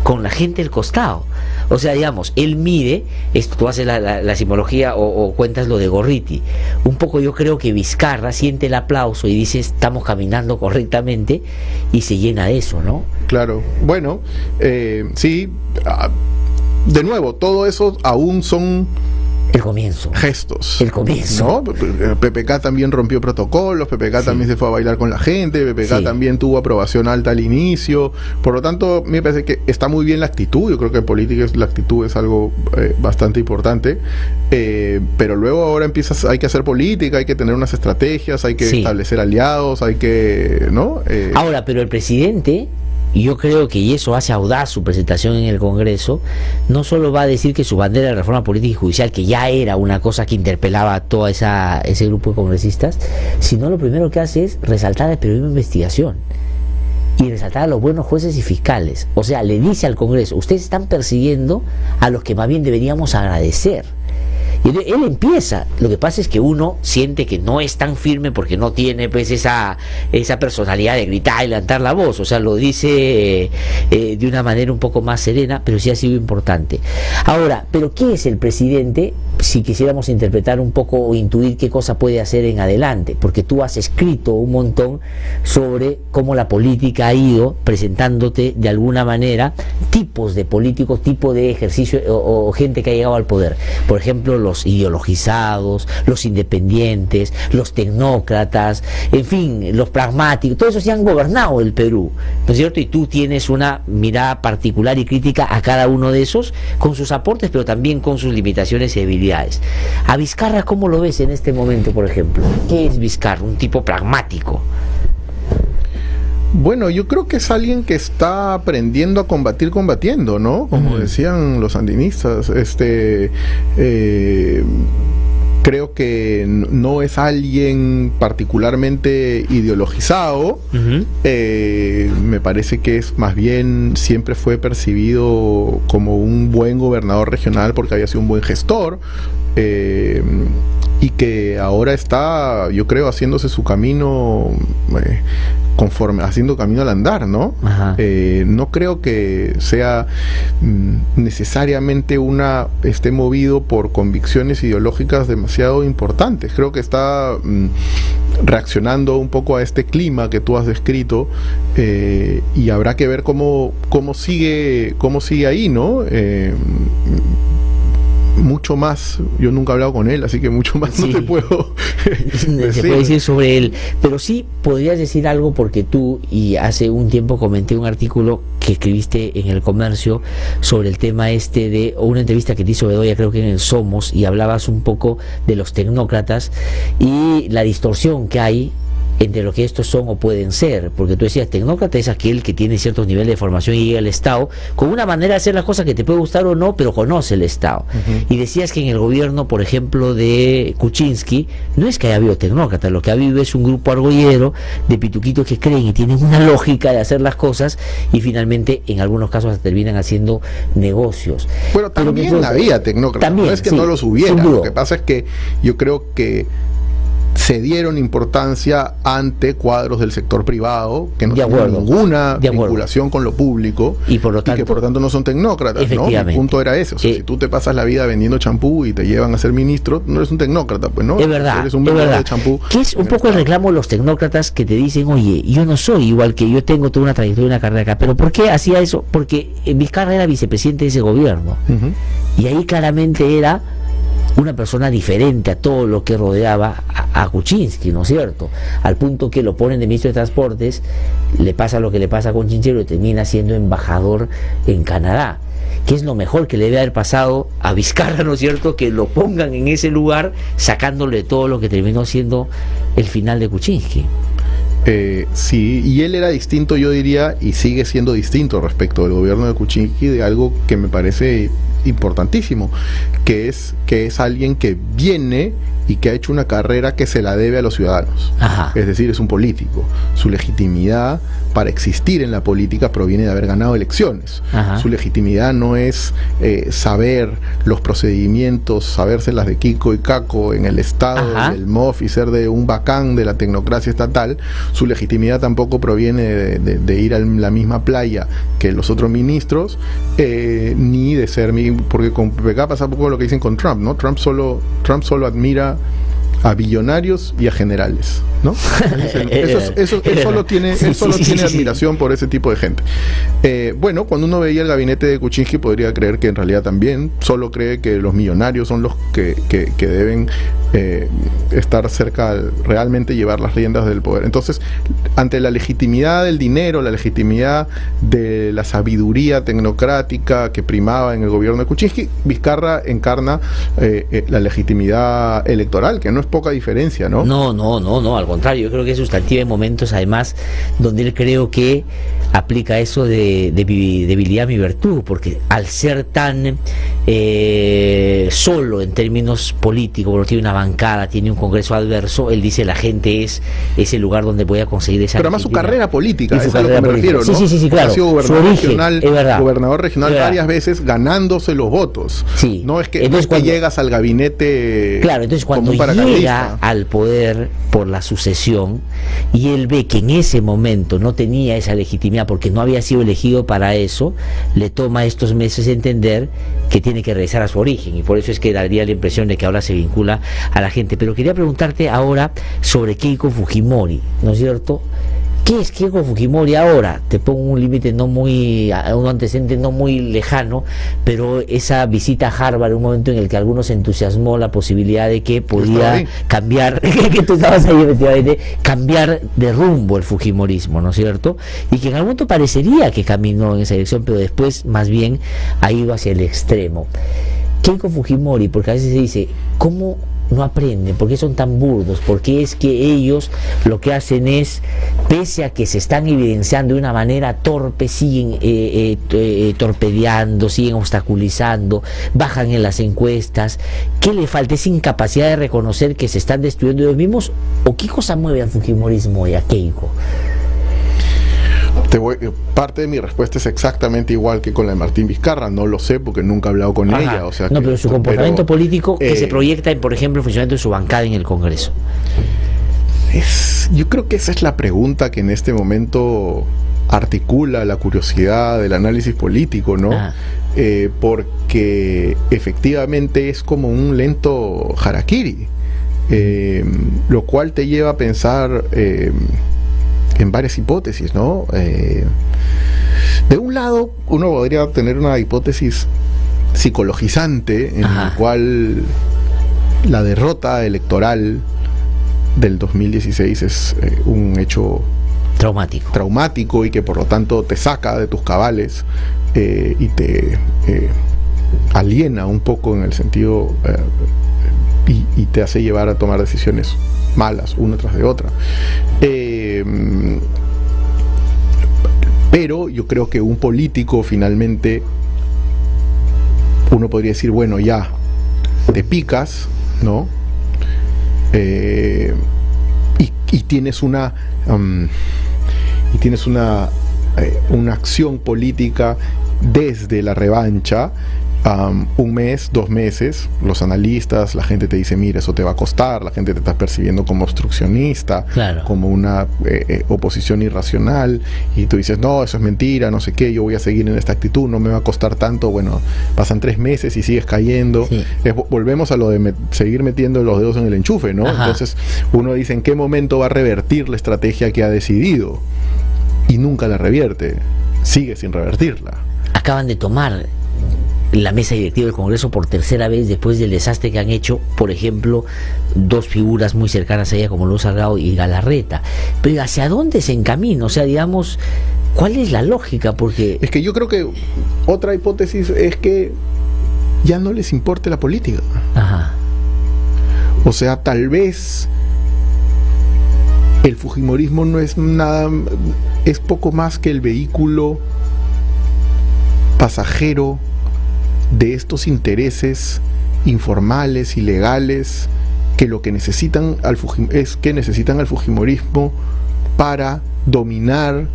A: con la gente al costado. O sea, digamos, él mide, esto, tú haces la simbología o cuentas lo de Gorriti. Un poco yo creo que Vizcarra siente el aplauso y dice: estamos caminando correctamente, y se llena de eso, ¿no?
B: Claro, bueno, sí, de nuevo, todo eso aún son
A: el comienzo.
B: Gestos.
A: El comienzo.
B: ¿No? PPK también rompió protocolos, PPK también se fue a bailar con la gente, PPK también tuvo aprobación alta al inicio. Por lo tanto, me parece que está muy bien la actitud. Yo creo que en política la actitud es algo bastante importante. Pero luego ahora hay que hacer política, hay que tener unas estrategias, hay que establecer aliados, hay que, ¿no?
A: Ahora, pero el presidente, yo creo que, y eso hace audaz su presentación en el Congreso, no solo va a decir que su bandera de reforma política y judicial, que ya era una cosa que interpelaba a todo ese grupo de congresistas, sino lo primero que hace es resaltar el periodismo de investigación y resaltar a los buenos jueces y fiscales. O sea, le dice al Congreso: ustedes están persiguiendo a los que más bien deberíamos agradecer. Y él empieza, lo que pasa es que uno siente que no es tan firme porque no tiene pues esa personalidad de gritar y levantar la voz, o sea, lo dice de una manera un poco más serena, pero sí ha sido importante. Ahora, ¿pero qué es el presidente? Si quisiéramos interpretar un poco o intuir qué cosa puede hacer en adelante, porque tú has escrito un montón sobre cómo la política ha ido presentándote de alguna manera tipos de políticos, tipo de ejercicio o gente que ha llegado al poder. Por ejemplo, los ideologizados, los independientes, los tecnócratas, en fin, los pragmáticos, todos esos se han gobernado el Perú, ¿no es cierto? Y tú tienes una mirada particular y crítica a cada uno de esos, con sus aportes, pero también con sus limitaciones y debilidades. A Vizcarra, ¿cómo lo ves en este momento, por ejemplo? ¿Qué es Vizcarra? Un tipo pragmático.
B: Bueno, yo creo que es alguien que está aprendiendo a combatir combatiendo, ¿no? Como decían los sandinistas. Creo que no es alguien particularmente ideologizado. Me parece que es más bien, siempre fue percibido como un buen gobernador regional porque había sido un buen gestor. Y que ahora está, yo creo, haciéndose su camino, haciendo camino al andar, ¿no? No creo que sea necesariamente esté movido por convicciones ideológicas demasiado importantes. Creo que está reaccionando un poco a este clima que tú has descrito, y habrá que ver cómo sigue ahí, ¿no? Mucho más, yo nunca he hablado con él, así que mucho más no te puedo
A: decir. Se puede decir sobre él, pero sí podrías decir algo, porque tú, y hace un tiempo comenté un artículo que escribiste en El Comercio sobre el tema o una entrevista que te hizo Bedoya, creo que en el Somos, y hablabas un poco de los tecnócratas y la distorsión que hay entre lo que estos son o pueden ser, porque tú decías, tecnócrata es aquel que tiene ciertos niveles de formación y llega al Estado con una manera de hacer las cosas que te puede gustar o no, pero conoce el Estado. Y decías que en el gobierno, por ejemplo, de Kuczynski, no es que haya habido tecnócratas, lo que ha habido es un grupo argollero de pituquitos que creen y tienen una lógica de hacer las cosas, y finalmente en algunos casos terminan haciendo negocios.
B: Bueno, también había tecnócratas, no es que no los hubiera, lo que pasa es que yo creo que cedieron importancia ante cuadros del sector privado que no
A: De
B: tienen
A: acuerdo.
B: ninguna
A: De acuerdo.
B: vinculación con lo público
A: Y por lo
B: que por lo tanto no son tecnócratas, ¿no? El
A: Efectivamente.
B: punto era ese. O sea, si tú te pasas la vida vendiendo champú y te llevan a ser ministro, no eres un tecnócrata, pues, ¿no?
A: Es verdad,
B: Eres un
A: es
B: vendedor
A: verdad.
B: de champú.
A: Que es un
B: en
A: poco el
B: Estado.
A: reclamo de los tecnócratas que te dicen, oye, yo no soy igual que yo tengo toda una trayectoria, una carrera acá. ¿Pero por qué hacía eso? Porque Vizcarra era vicepresidente de ese gobierno.
B: Ujú.
A: Y ahí claramente era una persona diferente a todo lo que rodeaba a Kuczynski, ¿no es cierto? Al punto que lo ponen de ministro de Transportes, le pasa lo que le pasa con Chinchero y termina siendo embajador en Canadá. Que es lo mejor que le debe haber pasado a Vizcarra, ¿no es cierto? Que lo pongan en ese lugar, sacándole todo lo que terminó siendo el final de Kuczynski.
B: Sí, y él era distinto, yo diría, y sigue siendo distinto respecto del gobierno de Kuczynski, de algo que me parece importantísimo, que es alguien que viene y que ha hecho una carrera que se la debe a los ciudadanos.
A: Ajá.
B: Es decir, es un político. Su legitimidad para existir en la política proviene de haber ganado elecciones.
A: Ajá.
B: Su legitimidad no es saber los procedimientos, sabérselas de Kiko y Caco en el Estado,
A: Ajá.
B: del MOF y ser de un bacán de la tecnocracia estatal. Su legitimidad tampoco proviene de ir a la misma playa que los otros ministros, ni de ser... Porque con PPK pasa un poco lo que dicen con Trump, ¿no? Trump solo admira a billonarios y a generales, ¿no? Él solo tiene admiración por ese tipo de gente. Bueno, cuando uno veía el gabinete de Kuczynski podría creer que en realidad también solo cree que los millonarios son los que deben estar cerca, realmente llevar las riendas del poder. Entonces, ante la legitimidad del dinero, la legitimidad de la sabiduría tecnocrática que primaba en el gobierno de Kuczynski, Vizcarra encarna la legitimidad electoral, que no es poca diferencia, ¿no?
A: No, al contrario, yo creo que es sustantiva en momentos además donde él creo que aplica eso de debilidad mi virtud, porque al ser tan solo en términos políticos, porque tiene una bancada, tiene un congreso adverso, él dice la gente es ese lugar donde voy a conseguir esa
B: Pero además su
A: legitimidad.
B: carrera política,
A: Y
B: eso
A: su
B: es a lo que
A: carrera
B: me refiero,
A: política.
B: ¿no?
A: Sí, claro.
B: Ha sido
A: Su
B: gobernador
A: origen,
B: regional,
A: es verdad.
B: gobernador regional
A: Es verdad.
B: varias veces, ganándose los votos.
A: Sí.
B: No es que,
A: Entonces,
B: no es que
A: cuando-
B: llegas al gabinete
A: Claro, entonces
B: como
A: cuando
B: un paracaidista.
A: llega al poder por la sucesión y él ve que en ese momento no tenía esa legitimidad porque no había sido elegido para eso, le toma estos meses entender que tiene que regresar a su origen y por eso es que daría la impresión de que ahora se vincula a la gente. Pero quería preguntarte ahora sobre Keiko Fujimori, ¿no es cierto? ¿Qué es Keiko Fujimori ahora? Te pongo un límite no muy, un antecedente no muy lejano, pero esa visita a Harvard, un momento en el que algunos entusiasmó la posibilidad de que
B: estaba
A: podía
B: ahí.
A: cambiar, que tú estabas ahí efectivamente, cambiar de rumbo el fujimorismo, ¿no es cierto? Y que en algún momento parecería que caminó en esa dirección, pero después más bien ha ido hacia el extremo. Keiko Fujimori, porque a veces se dice, ¿cómo no aprenden? ¿Por qué son tan burdos? ¿Por qué es que ellos lo que hacen es, pese a que se están evidenciando de una manera torpe, siguen torpedeando, siguen obstaculizando, bajan en las encuestas? ¿Qué le falta? ¿Es incapacidad de reconocer que se están destruyendo ellos mismos? ¿O qué cosa mueve al fujimorismo y a Keiko?
B: Parte de mi respuesta es exactamente igual que con la de Martín Vizcarra, no lo sé porque nunca he hablado con
A: Ajá.
B: ella. O sea
A: No,
B: que-
A: pero su comportamiento político que se
B: eh,
A: proyecta en, por ejemplo, el funcionamiento de su bancada en el Congreso.
B: Yo creo que esa es la pregunta que en este momento articula la curiosidad del análisis político, ¿no?
A: Ah.
B: Porque efectivamente es como un lento harakiri, lo cual te lleva a pensar en varias hipótesis, ¿no? De un lado, uno podría tener una hipótesis psicologizante en
A: Ajá.
B: la cual la derrota electoral del 2016 es un hecho
A: Traumático.
B: traumático y que por lo tanto te saca de tus cabales y te aliena un poco en el sentido y te hace llevar a tomar decisiones malas una tras de otra. Pero yo creo que un político finalmente uno podría decir, bueno, ya te picas, ¿no? Y tienes una una acción política desde la revancha un mes, 2 meses, los analistas, la gente te dice, mira, eso te va a costar, la gente te está percibiendo como obstruccionista,
A: Claro.
B: como una oposición irracional, y tú dices, no, eso es mentira, no sé qué, yo voy a seguir en esta actitud, no me va a costar tanto. Bueno, pasan 3 meses y sigues cayendo.
A: Sí.
B: Volvemos a lo de seguir metiendo los dedos en el enchufe, ¿no?
A: Ajá.
B: Entonces uno dice, ¿en qué momento va a revertir la estrategia que ha decidido? Y nunca la revierte, sigue sin revertirla.
A: Acaban de tomar la mesa directiva del Congreso por tercera vez después del desastre que han hecho, por ejemplo, 2 figuras muy cercanas a ella como Luz Salgado y Galarreta. Pero ¿hacia dónde se encamina? O sea, digamos, ¿cuál es la lógica? Porque...
B: Es que yo creo que otra hipótesis es que ya no les importe la política.
A: Ajá.
B: O sea, tal vez el fujimorismo no es nada, es poco más que el vehículo pasajero de estos intereses informales, ilegales, que lo que necesitan necesitan al fujimorismo para dominar,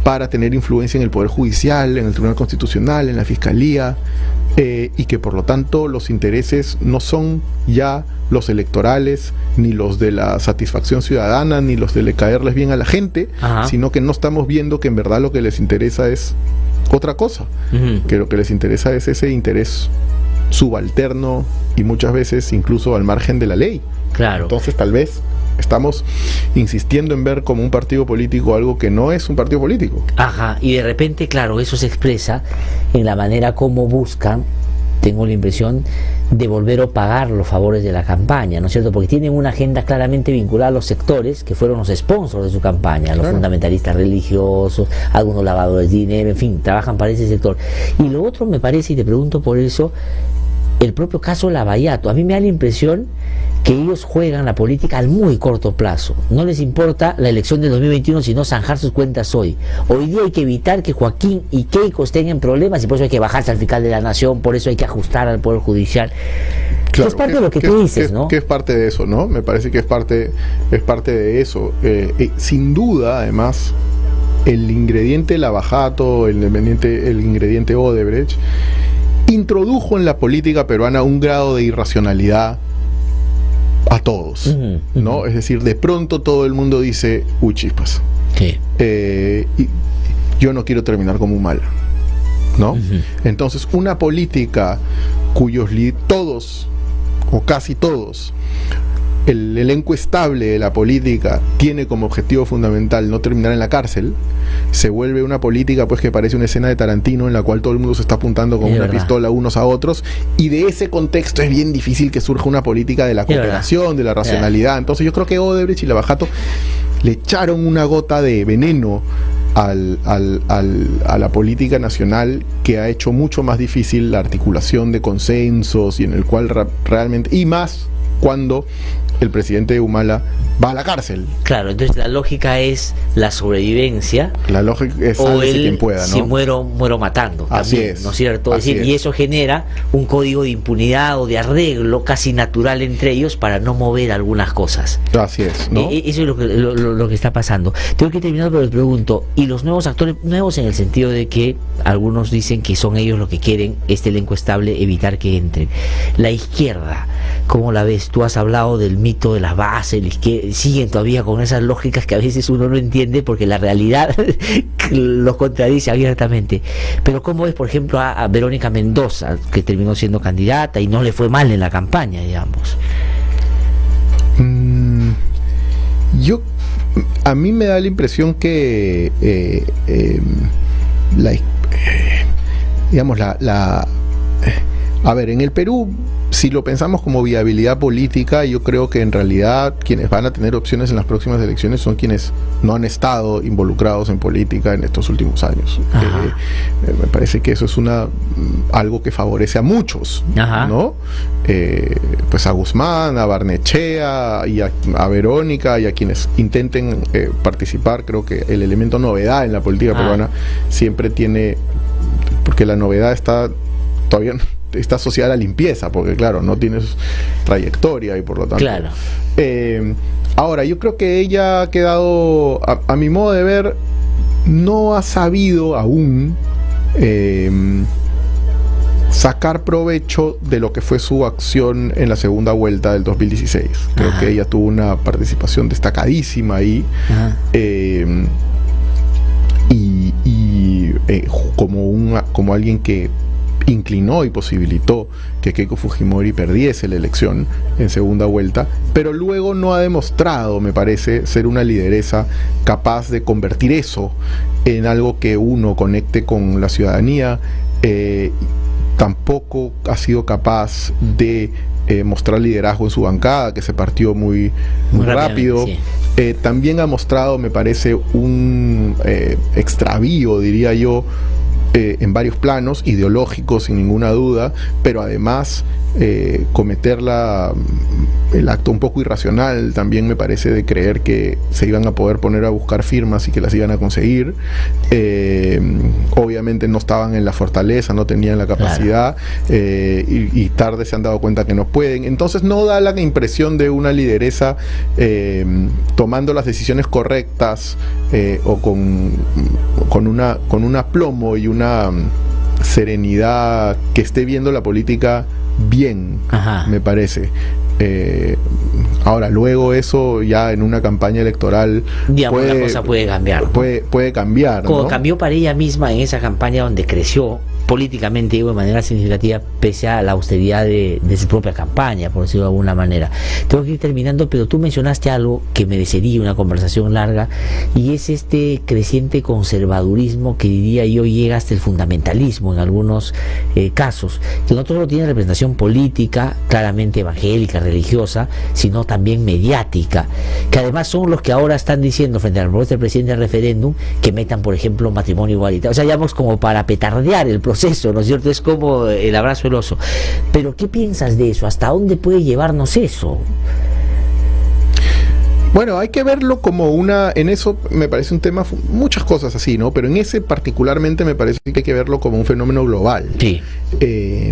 B: para tener influencia en el Poder Judicial, en el Tribunal Constitucional, en la Fiscalía, y que por lo tanto los intereses no son ya los electorales, ni los de la satisfacción ciudadana, ni los de caerles bien a la gente,
A: Ajá.
B: sino que no estamos viendo que en verdad lo que les interesa es otra cosa, que lo que les interesa es ese interés subalterno y muchas veces incluso al margen de la ley.
A: Claro.
B: Entonces tal vez estamos insistiendo en ver como un partido político algo que no es un partido político.
A: Ajá, y de repente, claro, eso se expresa en la manera como buscan, tengo la impresión, de volver a pagar los favores de la campaña, ¿no es cierto? Porque tienen una agenda claramente vinculada a los sectores que fueron los sponsors de su campaña, los
B: Claro.
A: fundamentalistas religiosos, algunos lavadores de dinero, en fin, trabajan para ese sector. Y lo otro me parece, y te pregunto por eso, el propio caso Lavallato. A mí me da la impresión que ellos juegan la política al muy corto plazo. No les importa la elección de 2021, sino zanjar sus cuentas hoy. Hoy día hay que evitar que Joaquín y Keiko estén en problemas y por eso hay que bajarse al fiscal de la nación, por eso hay que ajustar al Poder Judicial.
B: Claro,
A: es parte de lo que tú dices, ¿no?
B: Que es parte de eso, ¿no? Me parece que es parte de eso. Sin duda, además, el ingrediente Lavajato, el ingrediente Odebrecht, introdujo en la política peruana un grado de irracionalidad a todos, ¿no? Es decir, de pronto todo el mundo dice, uy, chispas,
A: Sí.
B: y yo no quiero terminar como un mal, ¿no? Entonces, una política cuyos todos, o casi todos, el elenco estable de la política tiene como objetivo fundamental no terminar en la cárcel, se vuelve una política pues que parece una escena de Tarantino en la cual todo el mundo se está apuntando con una pistola unos a otros, y de ese contexto es bien difícil que surja una política de la cooperación, de la racionalidad. Entonces yo creo que Odebrecht y Lavajato le echaron una gota de veneno a la política nacional, que ha hecho mucho más difícil la articulación de consensos, y en el cual realmente, y más cuando el presidente Humala va a la cárcel.
A: Claro, entonces la lógica es la sobrevivencia.
B: La lógica es
A: o
B: sálvese
A: el,
B: quien pueda, ¿no?
A: si muero matando.
B: Así
A: También,
B: es.
A: ¿no es cierto? Es decir, y eso genera un código de impunidad o de arreglo casi natural entre ellos para no mover algunas cosas.
B: Así es, ¿no?
A: Eso es lo que está pasando. Tengo que terminar, pero les pregunto, ¿y los nuevos actores, nuevos en el sentido de que algunos dicen que son ellos los que quieren este elenco estable evitar que entren? La izquierda, ¿cómo la ves? Tú has hablado del mito de las bases, siguen todavía con esas lógicas que a veces uno no entiende porque la realidad los contradice abiertamente. Pero ¿cómo ves, por ejemplo, a Verónica Mendoza, que terminó siendo candidata y no le fue mal en la campaña, digamos?
B: A mí me da la impresión que a ver, en el Perú, si lo pensamos como viabilidad política, yo creo que en realidad quienes van a tener opciones en las próximas elecciones son quienes no han estado involucrados en política en estos últimos años. Me parece que eso es algo que favorece a muchos, ¿no? Pues a Guzmán, a Barnechea y a Verónica y a quienes intenten participar. Creo que el elemento novedad en la política peruana siempre tiene, porque la novedad todavía está asociada a la limpieza, porque claro, no tienes trayectoria y por lo tanto.
A: Claro.
B: Ahora, yo creo que ella ha quedado, a mi modo de ver, no ha sabido aún sacar provecho de lo que fue su acción en la segunda vuelta del 2016. Creo que ella tuvo una participación destacadísima ahí. Como alguien que inclinó y posibilitó que Keiko Fujimori perdiese la elección en segunda vuelta, pero luego no ha demostrado, me parece, ser una lideresa capaz de convertir eso en algo que uno conecte con la ciudadanía. Tampoco ha sido capaz de mostrar liderazgo en su bancada, que se partió muy rápido. Sí. También ha mostrado, me parece, un extravío, diría yo, en varios planos, ideológicos sin ninguna duda, pero además cometer el acto un poco irracional también, me parece, de creer que se iban a poder poner a buscar firmas y que las iban a conseguir. Obviamente no estaban en la fortaleza, no tenían la capacidad, y tarde se han dado cuenta que no pueden. Entonces no da la impresión de una lideresa tomando las decisiones correctas, o con un aplomo y una serenidad que esté viendo la política bien. Me parece. Ahora, luego eso ya en una campaña electoral,
A: digamos, la cosa puede cambiar, ¿no?
B: Puede cambiar, ¿no?
A: Como cambió para ella misma en esa campaña donde creció políticamente, digo, de manera significativa, pese a la austeridad de su propia campaña, por decirlo de alguna manera. Tengo que ir terminando, pero tú mencionaste algo que merecería una conversación larga, y es este creciente conservadurismo que, diría yo, llega hasta el fundamentalismo en algunos casos, que no solo tiene representación política, claramente evangélica, religiosa, sino también mediática, que además son los que ahora están diciendo frente a la propuesta del presidente del referéndum que metan, por ejemplo, matrimonio igualitario. O sea, digamos, como para petardear el proceso, ¿no es cierto? Es como el abrazo del oso. Pero ¿qué piensas de eso? ¿Hasta dónde puede llevarnos eso?
B: Bueno, hay que verlo como en eso me parece un tema, muchas cosas así, ¿no? Pero en ese particularmente me parece que hay que verlo como un fenómeno global.
A: Sí.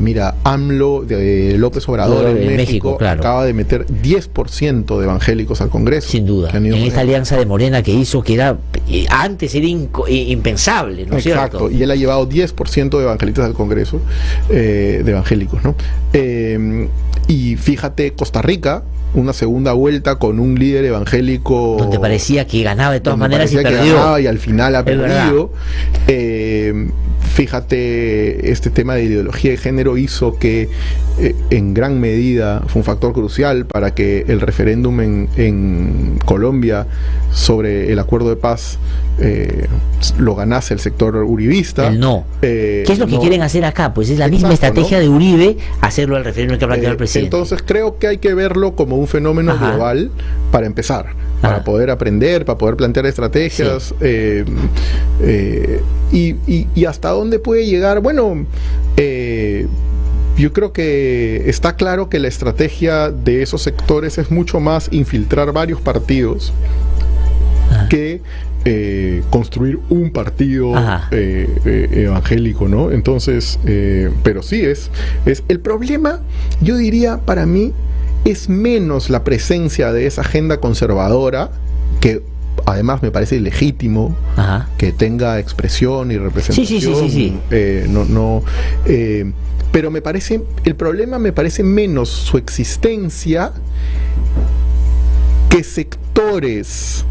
B: Mira, AMLO, de López Obrador en México, claro, acaba de meter 10% de evangélicos al Congreso.
A: Sin duda. En esta alianza de Morena que hizo, que era antes era impensable, ¿no es cierto?
B: Exacto, y él ha llevado 10% de evangelistas al Congreso, de evangélicos, ¿no? Y fíjate, Costa Rica, una segunda vuelta con un líder evangélico
A: donde parecía que ganaba de todas maneras y perdió,
B: ganaba y al final ha perdido. Fíjate, este tema de ideología de género hizo que en gran medida fue un factor crucial para que el referéndum en Colombia sobre el acuerdo de paz lo ganase el sector uribista.
A: El no. ¿Qué es lo que quieren hacer acá? Pues es la misma estrategia, ¿no?, de Uribe, hacerlo al referéndum que ha planteado el presidente.
B: Entonces creo que hay que verlo como un fenómeno global para empezar, para poder aprender, para poder plantear estrategias. Sí. Y hasta dónde puede llegar. Bueno, yo creo que está claro que la estrategia de esos sectores es mucho más infiltrar varios partidos que construir un partido evangélico, ¿no? Entonces, pero sí es el problema, yo diría, para mí, es menos la presencia de esa agenda conservadora, que además me parece ilegítimo que tenga expresión y representación.
A: Sí.
B: Pero me parece, el problema me parece menos su existencia que sectores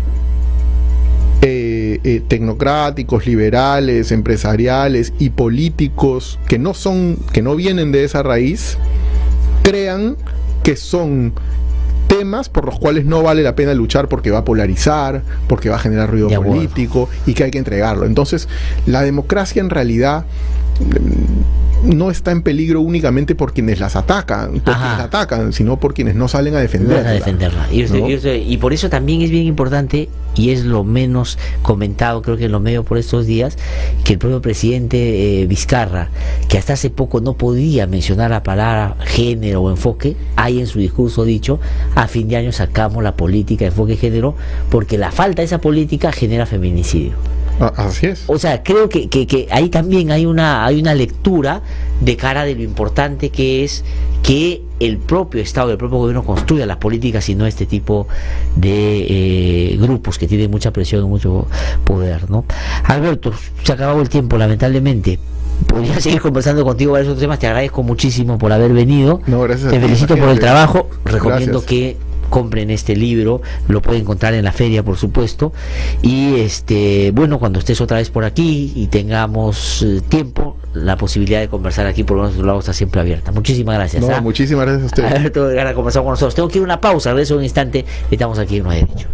B: tecnocráticos, liberales, empresariales y políticos que no vienen de esa raíz, crean que son temas por los cuales no vale la pena luchar porque va a polarizar, porque va a generar ruido político y que hay que entregarlo. Entonces, la democracia en realidad no está en peligro únicamente por quienes las atacan, sino por quienes no salen a defenderla.
A: Y por eso también es bien importante, y es lo menos comentado, creo que en los medios por estos días, que el propio presidente Vizcarra, que hasta hace poco no podía mencionar la palabra género o enfoque, hay en su discurso dicho: a fin de año sacamos la política de enfoque género, porque la falta de esa política genera feminicidio.
B: Así es.
A: O sea, creo que ahí también hay una lectura de cara de lo importante que es que el propio Estado, el propio gobierno construya las políticas y no este tipo de grupos que tienen mucha presión y mucho poder, ¿no? Alberto, se ha acabado el tiempo, lamentablemente. podría seguir conversando contigo varios otros temas. Te agradezco muchísimo por haber venido.
B: No, gracias a
A: Te
B: ti,
A: felicito por el
B: imagínate.
A: trabajo. Recomiendo
B: Gracias.
A: que compren este libro, lo pueden encontrar en la feria, por supuesto. Y bueno, cuando estés otra vez por aquí y tengamos tiempo, la posibilidad de conversar aquí por nuestro lado está siempre abierta. Muchísimas gracias.
B: No, muchísimas gracias a usted.
A: Haber conversado con nosotros. Tengo que ir a una pausa, regreso en un instante. Estamos aquí en No hay Derecho.